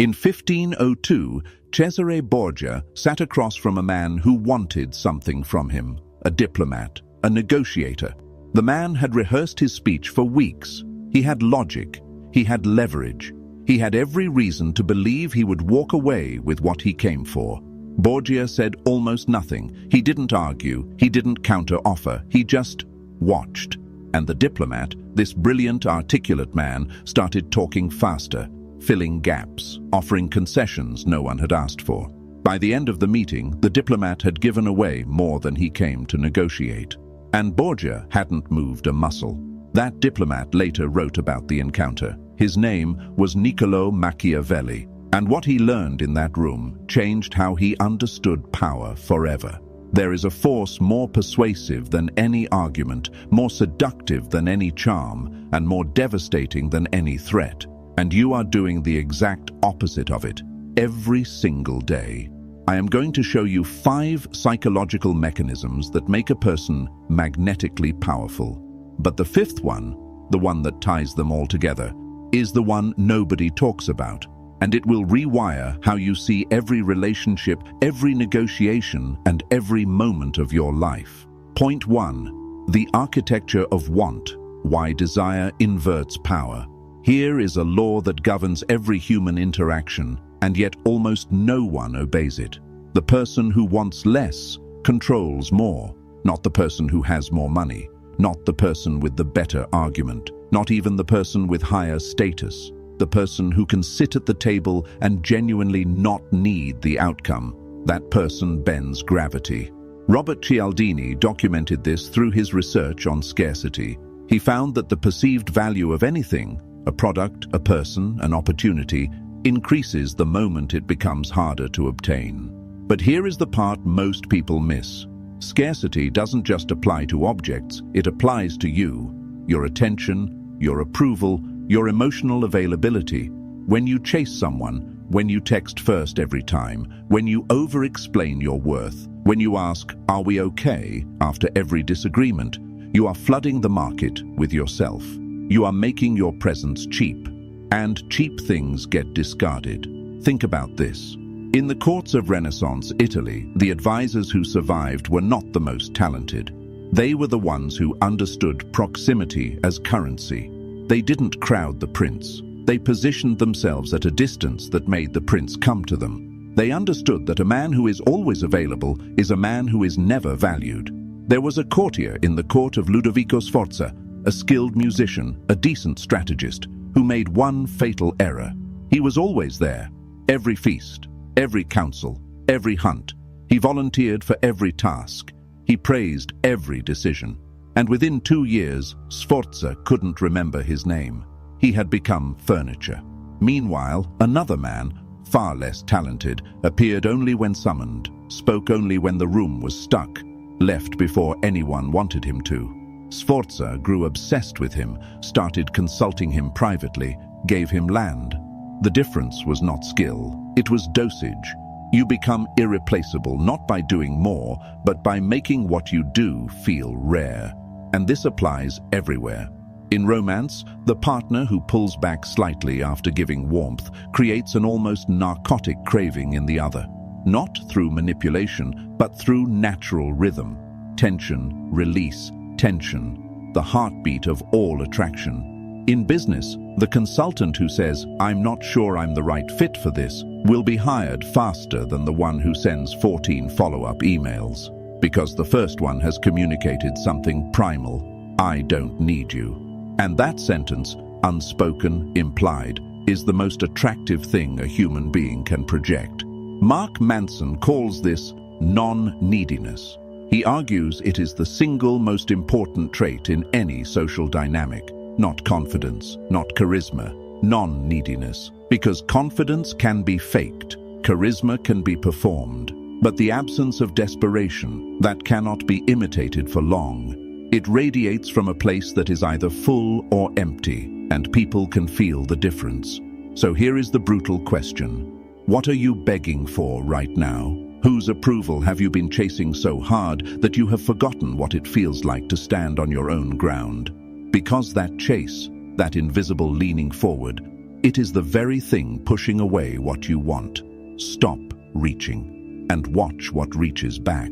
In 1502, Cesare Borgia sat across from a man who wanted something from him, a diplomat, a negotiator. The man had rehearsed his speech for weeks. He had logic, he had leverage, he had every reason to believe he would walk away with what he came for. Borgia said almost nothing. He didn't argue, he didn't counter-offer, he just watched. And the diplomat, this brilliant, articulate man, started talking faster, filling gaps, offering concessions no one had asked for. By the end of the meeting, the diplomat had given away more than he came to negotiate. And Borgia hadn't moved a muscle. That diplomat later wrote about the encounter. His name was Niccolò Machiavelli, and what he learned in that room changed how he understood power forever. There is a force more persuasive than any argument, more seductive than any charm, and more devastating than any threat. And you are doing the exact opposite of it, every single day. I am going to show you 5 psychological mechanisms that make a person magnetically powerful. But the 5th one, the one that ties them all together, is the one nobody talks about. And it will rewire how you see every relationship, every negotiation, and every moment of your life. Point 1. The architecture of want, why desire inverts power. Here is a law that governs every human interaction, and yet almost no one obeys it. The person who wants less controls more, not the person who has more money, not the person with the better argument, not even the person with higher status. The person who can sit at the table and genuinely not need the outcome. That person bends gravity. Robert Cialdini documented this through his research on scarcity. He found that the perceived value of anything, a product, a person, an opportunity, increases the moment it becomes harder to obtain. But here is the part most people miss. Scarcity doesn't just apply to objects, it applies to you, your attention, your approval, your emotional availability. When you chase someone, when you text first every time, when you over-explain your worth, when you ask, "Are we okay?" after every disagreement, you are flooding the market with yourself. You are making your presence cheap, and cheap things get discarded. Think about this. In the courts of Renaissance Italy, the advisors who survived were not the most talented. They were the ones who understood proximity as currency. They didn't crowd the prince. They positioned themselves at a distance that made the prince come to them. They understood that a man who is always available is a man who is never valued. There was a courtier in the court of Ludovico Sforza, a skilled musician, a decent strategist, who made one fatal error. He was always there, every feast, every council, every hunt. He volunteered for every task. He praised every decision. And within 2 years, Sforza couldn't remember his name. He had become furniture. Meanwhile, another man, far less talented, appeared only when summoned, spoke only when the room was stuck, left before anyone wanted him to. Sforza grew obsessed with him, started consulting him privately, gave him land. The difference was not skill, it was dosage. You become irreplaceable not by doing more, but by making what you do feel rare. And this applies everywhere. In romance, the partner who pulls back slightly after giving warmth creates an almost narcotic craving in the other. Not through manipulation, but through natural rhythm. Tension, release, tension, the heartbeat of all attraction. In business, the consultant who says, "I'm not sure I'm the right fit for this," will be hired faster than the one who sends 14 follow-up emails. Because the first one has communicated something primal, "I don't need you." And that sentence, unspoken, implied, is the most attractive thing a human being can project. Mark Manson calls this non-neediness. He argues it is the single most important trait in any social dynamic. Not confidence, not charisma, non-neediness. Because confidence can be faked, charisma can be performed, but the absence of desperation, that cannot be imitated for long. It radiates from a place that is either full or empty, and people can feel the difference. So here is the brutal question. What are you begging for right now? Whose approval have you been chasing so hard that you have forgotten what it feels like to stand on your own ground? Because that chase, that invisible leaning forward, It is the very thing pushing away what you want. Stop reaching and watch what reaches back.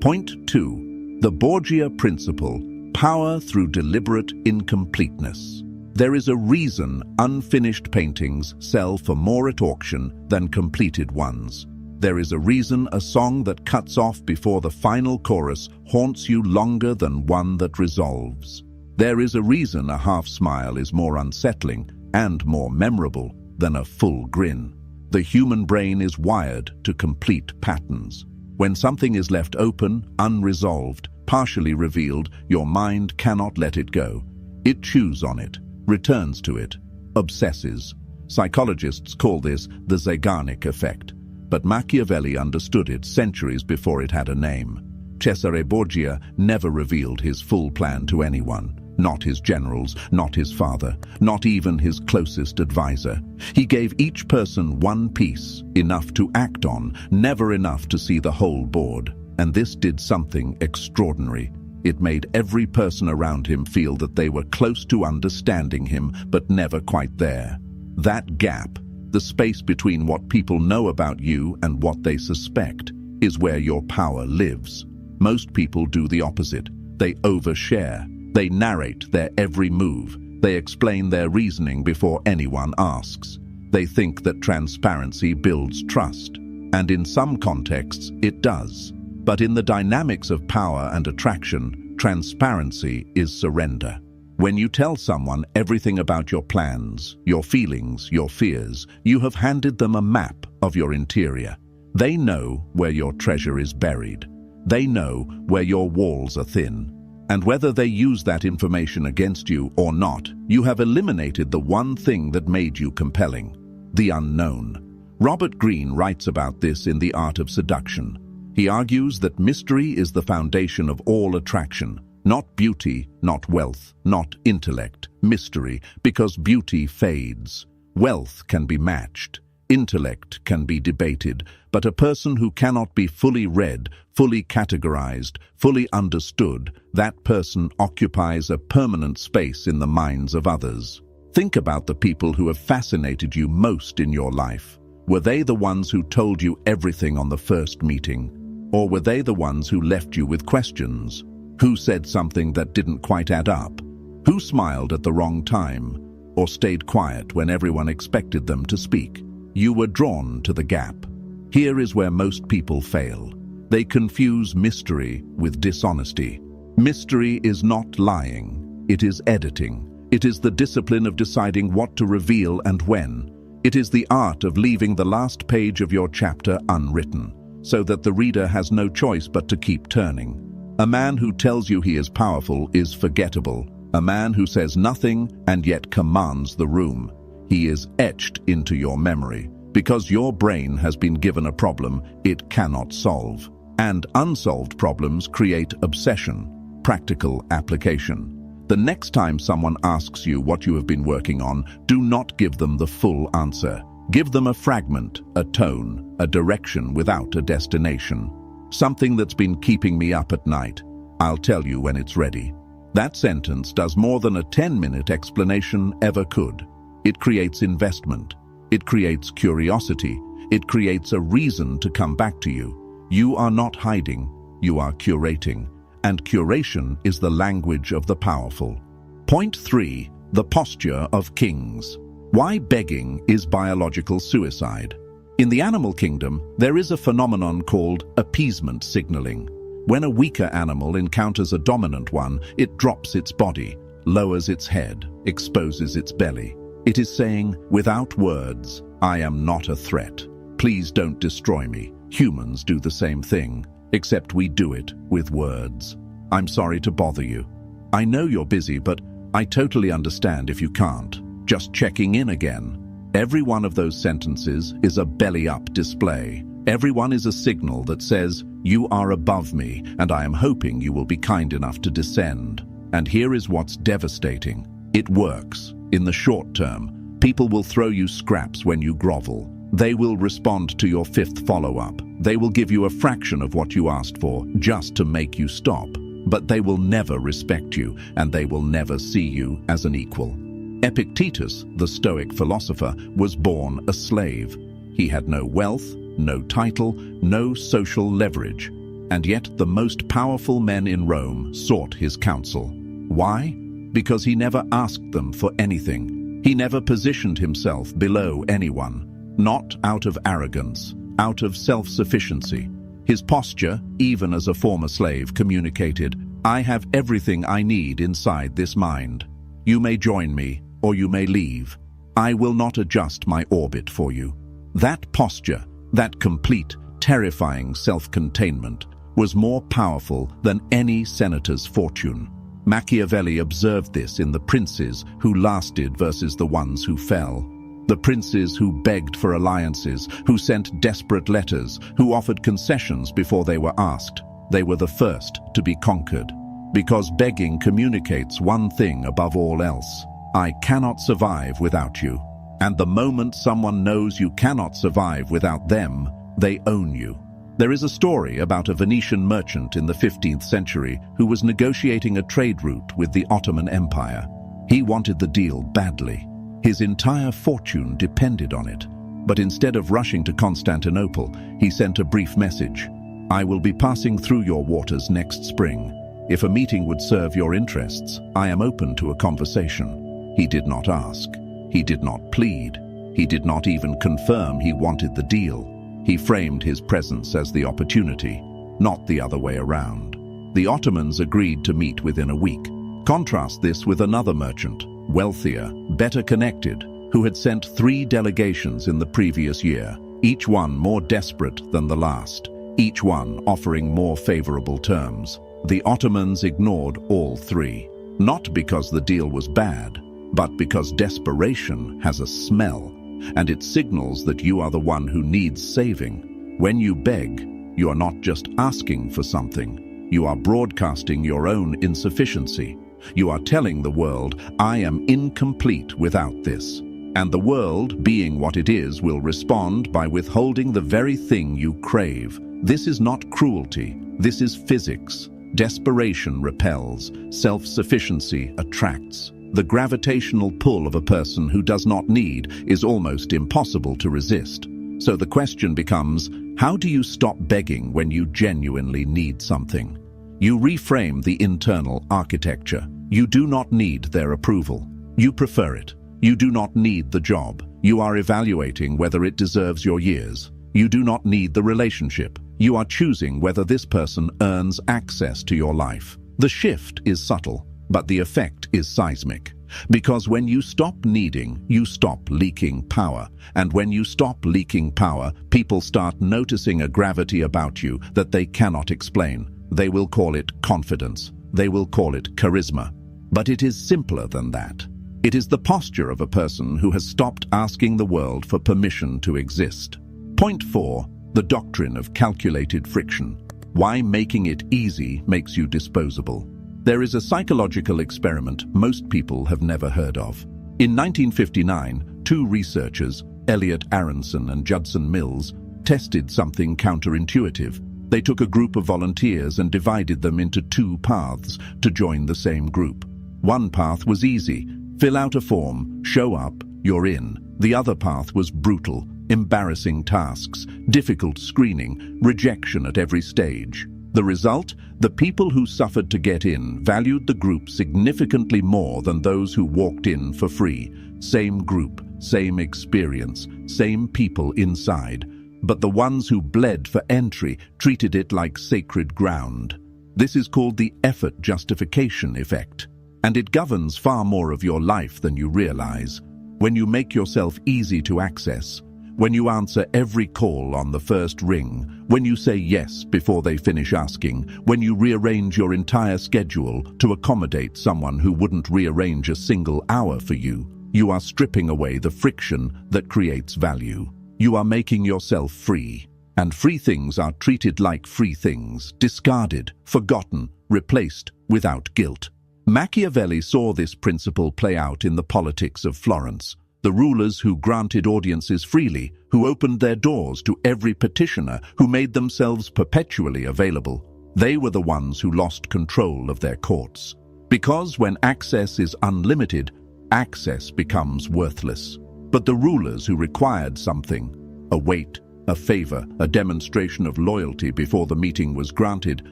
Point 2. The Borgia Principle, power through deliberate incompleteness. There is a reason unfinished paintings sell for more at auction than completed ones. There is a reason a song that cuts off before the final chorus haunts you longer than one that resolves. There is a reason a half smile is more unsettling and more memorable than a full grin. The human brain is wired to complete patterns. When something is left open, unresolved, partially revealed, your mind cannot let it go. It chews on it, returns to it, obsesses. Psychologists call this the Zeigarnik effect, but Machiavelli understood it centuries before it had a name. Cesare Borgia never revealed his full plan to anyone. Not his generals, not his father, not even his closest advisor. He gave each person one piece, enough to act on, never enough to see the whole board. And this did something extraordinary. It made every person around him feel that they were close to understanding him, but never quite there. That gap, the space between what people know about you and what they suspect, is where your power lives. Most people do the opposite. They overshare. They narrate their every move. They explain their reasoning before anyone asks. They think that transparency builds trust. And in some contexts, it does. But in the dynamics of power and attraction, transparency is surrender. When you tell someone everything about your plans, your feelings, your fears, you have handed them a map of your interior. They know where your treasure is buried. They know where your walls are thin. And whether they use that information against you or not, you have eliminated the one thing that made you compelling: the unknown. Robert Greene writes about this in The Art of Seduction. He argues that mystery is the foundation of all attraction. Not beauty, not wealth, not intellect. Mystery, because beauty fades. Wealth can be matched. Intellect can be debated, but a person who cannot be fully read, fully categorized, fully understood, that person occupies a permanent space in the minds of others. Think about the people who have fascinated you most in your life. Were they the ones who told you everything on the first meeting? Or were they the ones who left you with questions? Who said something that didn't quite add up? Who smiled at the wrong time? Or stayed quiet when everyone expected them to speak? You were drawn to the gap. Here is where most people fail. They confuse mystery with dishonesty. Mystery is not lying. It is editing. It is the discipline of deciding what to reveal and when. It is the art of leaving the last page of your chapter unwritten, so that the reader has no choice but to keep turning. A man who tells you he is powerful is forgettable. A man who says nothing and yet commands the room. He is etched into your memory, because your brain has been given a problem it cannot solve. And unsolved problems create obsession, practical application. The next time someone asks you what you have been working on, do not give them the full answer. Give them a fragment, a tone, a direction without a destination. Something that's been keeping me up at night. I'll tell you when it's ready. That sentence does more than a 10-minute explanation ever could. It creates investment. It creates curiosity. It creates a reason to come back to you. You are not hiding. You are curating. And curation is the language of the powerful. Point 3. The posture of kings. Why begging is biological suicide. In the animal kingdom, there is a phenomenon called appeasement signaling. When a weaker animal encounters a dominant one, it drops its body, lowers its head, exposes its belly. It is saying, without words, I am not a threat. Please don't destroy me. Humans do the same thing, except we do it with words. I'm sorry to bother you. I know you're busy, but I totally understand if you can't. Just checking in again. Every one of those sentences is a belly-up display. Every one is a signal that says, you are above me, and I am hoping you will be kind enough to descend. And here is what's devastating. It works. In the short term, people will throw you scraps when you grovel. They will respond to your fifth follow-up. They will give you a fraction of what you asked for, just to make you stop. But they will never respect you, and they will never see you as an equal. Epictetus, the Stoic philosopher, was born a slave. He had no wealth, no title, no social leverage, and yet the most powerful men in Rome sought his counsel. Why? Because he never asked them for anything. He never positioned himself below anyone, not out of arrogance, out of self-sufficiency. His posture, even as a former slave, communicated, "I have everything I need inside this mind. You may join me, or you may leave. I will not adjust my orbit for you." That posture, that complete, terrifying self-containment, was more powerful than any senator's fortune. Machiavelli observed this in the princes who lasted versus the ones who fell. The princes who begged for alliances, who sent desperate letters, who offered concessions before they were asked. They were the first to be conquered. Because begging communicates one thing above all else: I cannot survive without you. And the moment someone knows you cannot survive without them, they own you. There is a story about a Venetian merchant in the 15th century who was negotiating a trade route with the Ottoman Empire. He wanted the deal badly. His entire fortune depended on it. But instead of rushing to Constantinople, he sent a brief message: "I will be passing through your waters next spring. If a meeting would serve your interests, I am open to a conversation." He did not ask. He did not plead. He did not even confirm he wanted the deal. He framed his presence as the opportunity, not the other way around. The Ottomans agreed to meet within a week. Contrast this with another merchant, wealthier, better connected, who had sent 3 delegations in the previous year, each one more desperate than the last, each one offering more favorable terms. The Ottomans ignored all 3, not because the deal was bad, but because desperation has a smell, and it signals that you are the one who needs saving. When you beg, you are not just asking for something. You are broadcasting your own insufficiency. You are telling the world, "I am incomplete without this." And the world, being what it is, will respond by withholding the very thing you crave. This is not cruelty. This is physics. Desperation repels. Self-sufficiency attracts. The gravitational pull of a person who does not need is almost impossible to resist. So the question becomes, how do you stop begging when you genuinely need something? You reframe the internal architecture. You do not need their approval. You prefer it. You do not need the job. You are evaluating whether it deserves your years. You do not need the relationship. You are choosing whether this person earns access to your life. The shift is subtle, but the effect is seismic. Because when you stop needing, you stop leaking power. And when you stop leaking power, people start noticing a gravity about you that they cannot explain. They will call it confidence. They will call it charisma. But it is simpler than that. It is the posture of a person who has stopped asking the world for permission to exist. Point 4. The doctrine of calculated friction. Why making it easy makes you disposable. There is a psychological experiment most people have never heard of. In 1959, 2 researchers, Elliot Aronson and Judson Mills, tested something counterintuitive. They took a group of volunteers and divided them into 2 paths to join the same group. One path was easy. Fill out a form, show up, you're in. The other path was brutal, embarrassing tasks, difficult screening, rejection at every stage. The result? The people who suffered to get in valued the group significantly more than those who walked in for free. Same group, same experience, same people inside. But the ones who bled for entry treated it like sacred ground. This is called the effort justification effect. And it governs far more of your life than you realize. When you make yourself easy to access, when you answer every call on the first ring, when you say yes before they finish asking, when you rearrange your entire schedule to accommodate someone who wouldn't rearrange a single hour for you, you are stripping away the friction that creates value. You are making yourself free. And free things are treated like free things, discarded, forgotten, replaced without guilt. Machiavelli saw this principle play out in the politics of Florence. The rulers who granted audiences freely, who opened their doors to every petitioner, who made themselves perpetually available, they were the ones who lost control of their courts. Because when access is unlimited, access becomes worthless. But the rulers who required something, a weight, a favor, a demonstration of loyalty before the meeting was granted,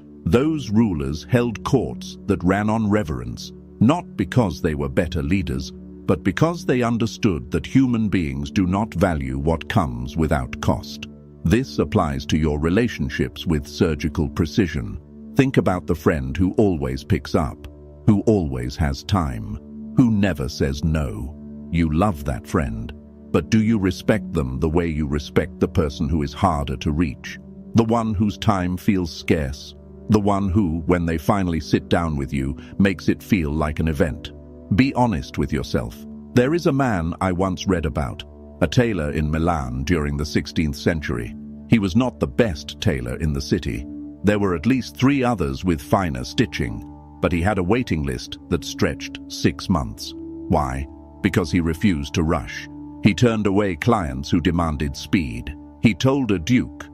those rulers held courts that ran on reverence, not because they were better leaders, but because they understood that human beings do not value what comes without cost. This applies to your relationships with surgical precision. Think about the friend who always picks up, who always has time, who never says no. You love that friend, but do you respect them the way you respect the person who is harder to reach? The one whose time feels scarce, the one who, when they finally sit down with you, makes it feel like an event. Be honest with yourself. There is a man I once read about, a tailor in Milan during the 16th century. He was not the best tailor in the city. There were at least 3 others with finer stitching, but he had a waiting list that stretched 6 months. Why? Because he refused to rush. He turned away clients who demanded speed. He told a duke,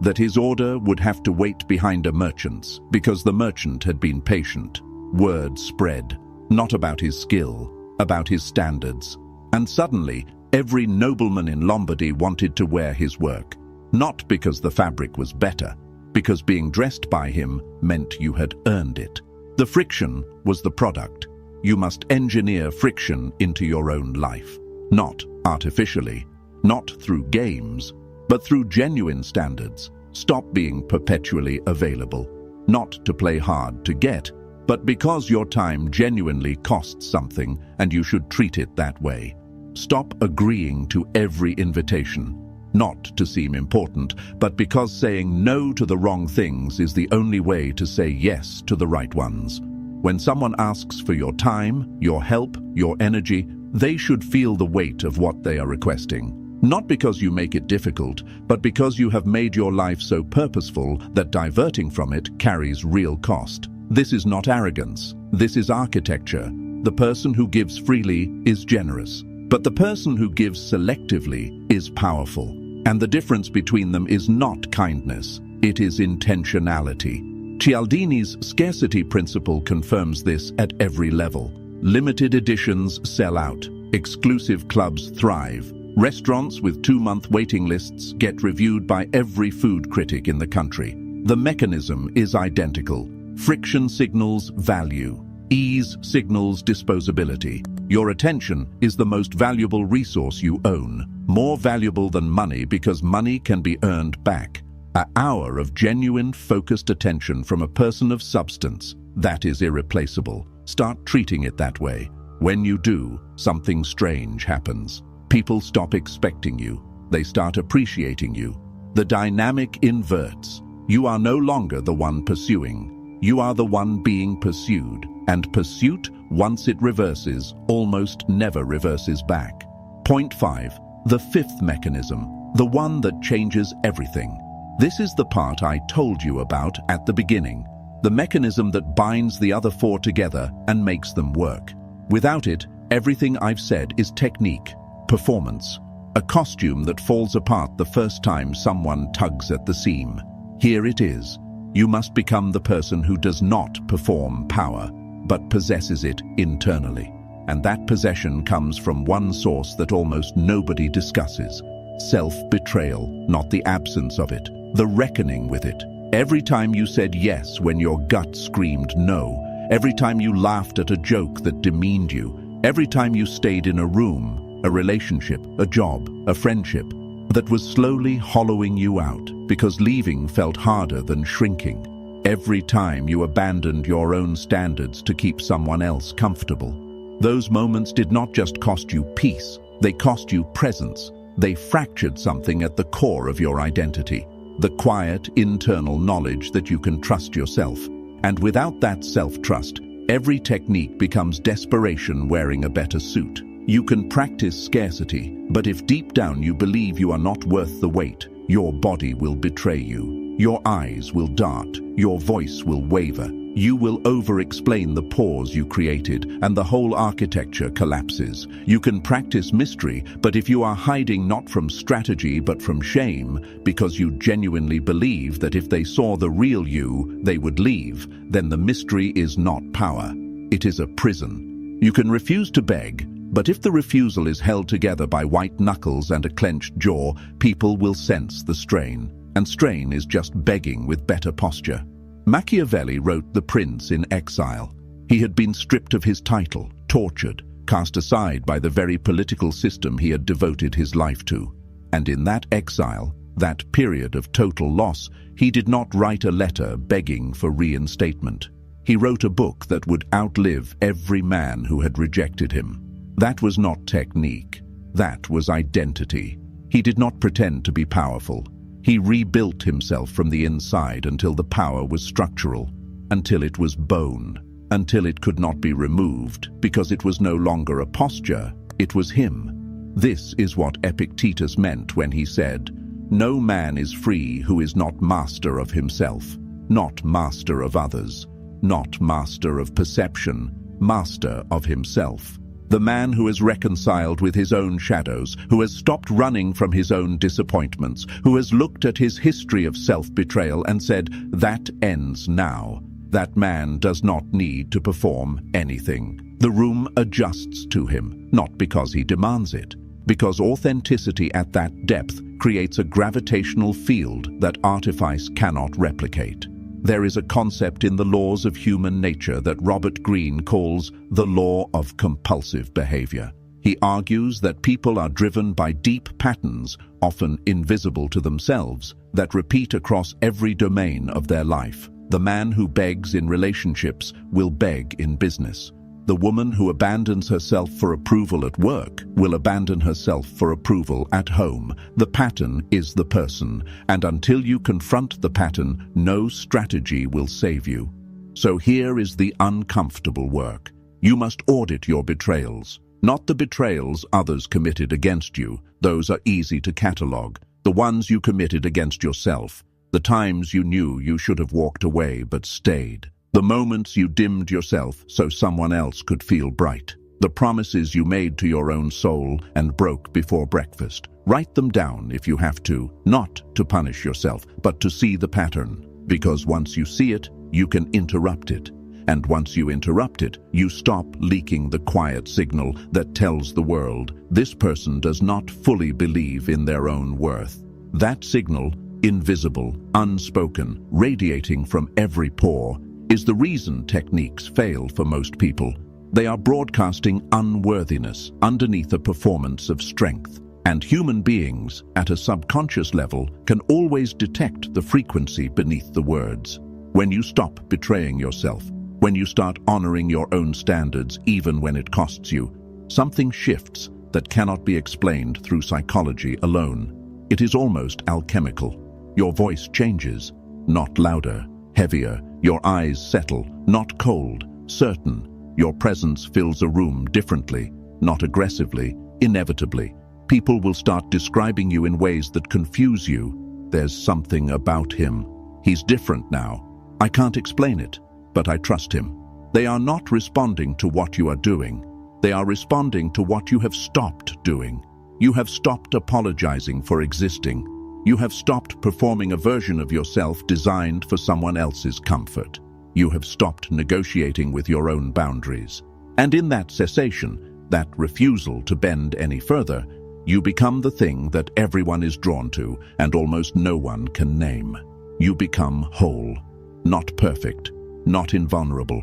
that his order would have to wait behind a merchant's because the merchant had been patient. Word spread, not about his skill, about his standards. And suddenly, every nobleman in Lombardy wanted to wear his work. Not because the fabric was better, because being dressed by him meant you had earned it. The friction was the product. You must engineer friction into your own life. Not artificially, not through games, but through genuine standards. Stop being perpetually available, not to play hard to get, but because your time genuinely costs something and you should treat it that way. Stop agreeing to every invitation, not to seem important, but because saying no to the wrong things is the only way to say yes to the right ones. When someone asks for your time, your help, your energy, they should feel the weight of what they are requesting. Not because you make it difficult, but because you have made your life so purposeful that diverting from it carries real cost. This is not arrogance. This is architecture. The person who gives freely is generous, but the person who gives selectively is powerful. And the difference between them is not kindness, it is intentionality. Cialdini's scarcity principle confirms this at every level. Limited editions sell out. Exclusive clubs thrive. Restaurants with 2-month waiting lists get reviewed by every food critic in the country. The mechanism is identical. Friction signals value. Ease signals disposability. Your attention is the most valuable resource you own. More valuable than money because money can be earned back. An hour of genuine, focused attention from a person of substance, that is irreplaceable. Start treating it that way. When you do, something strange happens. People stop expecting you. They start appreciating you. The dynamic inverts. You are no longer the one pursuing. You are the one being pursued. And pursuit, once it reverses, almost never reverses back. Point 5. The 5th mechanism. The one that changes everything. This is the part I told you about at the beginning. The mechanism that binds the other 4 together and makes them work. Without it, everything I've said is technique, performance, a costume that falls apart the first time someone tugs at the seam. Here it is. You must become the person who does not perform power, but possesses it internally. And that possession comes from one source that almost nobody discusses. Self-betrayal, not the absence of it, the reckoning with it. Every time you said yes when your gut screamed no, every time you laughed at a joke that demeaned you, every time you stayed in a room, a relationship, a job, a friendship, that was slowly hollowing you out because leaving felt harder than shrinking. Every time you abandoned your own standards to keep someone else comfortable. Those moments did not just cost you peace, they cost you presence. They fractured something at the core of your identity. The quiet, internal knowledge that you can trust yourself. And without that self-trust, every technique becomes desperation wearing a better suit. You can practice scarcity, but if deep down you believe you are not worth the wait, your body will betray you. Your eyes will dart, your voice will waver. You will over-explain the pause you created, and the whole architecture collapses. You can practice mystery, but if you are hiding not from strategy but from shame, because you genuinely believe that if they saw the real you, they would leave, then the mystery is not power. It is a prison. You can refuse to beg, but if the refusal is held together by white knuckles and a clenched jaw, people will sense the strain. And strain is just begging with better posture. Machiavelli wrote The Prince in exile. He had been stripped of his title, tortured, cast aside by the very political system he had devoted his life to. And in that exile, that period of total loss, he did not write a letter begging for reinstatement. He wrote a book that would outlive every man who had rejected him. That was not technique. That was identity. He did not pretend to be powerful. He rebuilt himself from the inside until the power was structural, until it was bone, until it could not be removed, because it was no longer a posture, it was him. This is what Epictetus meant when he said, "No man is free who is not master of himself, not master of others, not master of perception, master of himself." The man who is reconciled with his own shadows, who has stopped running from his own disappointments, who has looked at his history of self-betrayal and said, "That ends now." That man does not need to perform anything. The room adjusts to him, not because he demands it, because authenticity at that depth creates a gravitational field that artifice cannot replicate. There is a concept in the laws of human nature that Robert Greene calls the law of compulsive behavior. He argues that people are driven by deep patterns, often invisible to themselves, that repeat across every domain of their life. The man who begs in relationships will beg in business. The woman who abandons herself for approval at work will abandon herself for approval at home. The pattern is the person, and until you confront the pattern, no strategy will save you. So here is the uncomfortable work. You must audit your betrayals. Not the betrayals others committed against you. Those are easy to catalogue. The ones you committed against yourself. The times you knew you should have walked away but stayed. The moments you dimmed yourself so someone else could feel bright. The promises you made to your own soul and broke before breakfast. Write them down if you have to, not to punish yourself, but to see the pattern. Because once you see it, you can interrupt it. And once you interrupt it, you stop leaking the quiet signal that tells the world, this person does not fully believe in their own worth. That signal, invisible, unspoken, radiating from every pore, is the reason techniques fail for most people. They are broadcasting unworthiness underneath a performance of strength. And human beings, at a subconscious level, can always detect the frequency beneath the words. When you stop betraying yourself, when you start honoring your own standards even when it costs you, something shifts that cannot be explained through psychology alone. It is almost alchemical. Your voice changes, not louder, heavier. Your eyes settle, not cold, certain. Your presence fills a room differently, not aggressively, inevitably. People will start describing you in ways that confuse you. There's something about him. He's different now. I can't explain it, but I trust him. They are not responding to what you are doing. They are responding to what you have stopped doing. You have stopped apologizing for existing. You have stopped performing a version of yourself designed for someone else's comfort. You have stopped negotiating with your own boundaries. And in that cessation, that refusal to bend any further, you become the thing that everyone is drawn to and almost no one can name. You become whole. Not perfect, not invulnerable,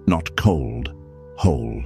not cold, whole.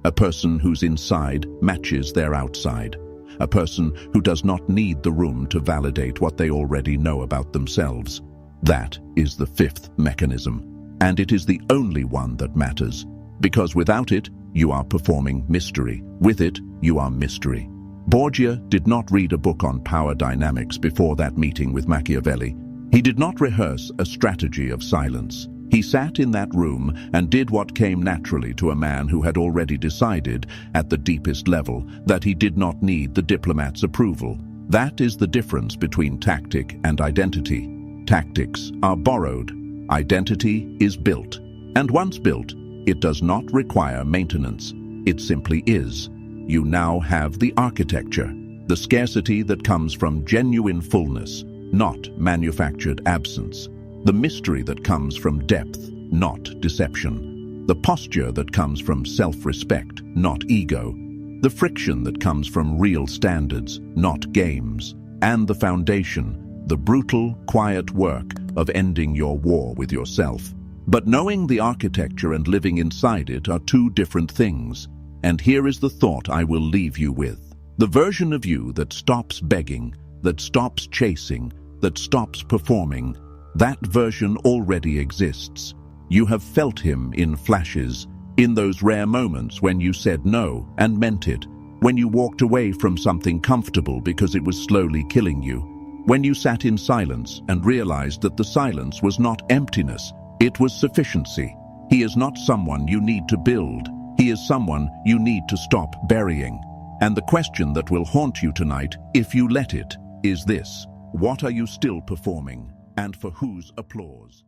A person whose inside matches their outside. A person who does not need the room to validate what they already know about themselves. That is the fifth mechanism, and it is the only one that matters, because without it, you are performing mystery. With it, you are mystery. Borgia did not read a book on power dynamics before that meeting with Machiavelli. He did not rehearse a strategy of silence. He sat in that room and did what came naturally to a man who had already decided, at the deepest level, that he did not need the diplomat's approval. That is the difference between tactic and identity. Tactics are borrowed. Identity is built. And once built, it does not require maintenance. It simply is. You now have the architecture, the scarcity that comes from genuine fullness, not manufactured absence. The mystery that comes from depth, not deception. The posture that comes from self-respect, not ego. The friction that comes from real standards, not games. And the foundation, the brutal, quiet work of ending your war with yourself. But knowing the architecture and living inside it are two different things. And here is the thought I will leave you with. The version of you that stops begging, that stops chasing, that stops performing, that version already exists. You have felt him in flashes, in those rare moments when you said no and meant it, when you walked away from something comfortable because it was slowly killing you, when you sat in silence and realized that the silence was not emptiness, it was sufficiency. He is not someone you need to build. He is someone you need to stop burying. And the question that will haunt you tonight, if you let it, is this: what are you still performing, and for whose applause?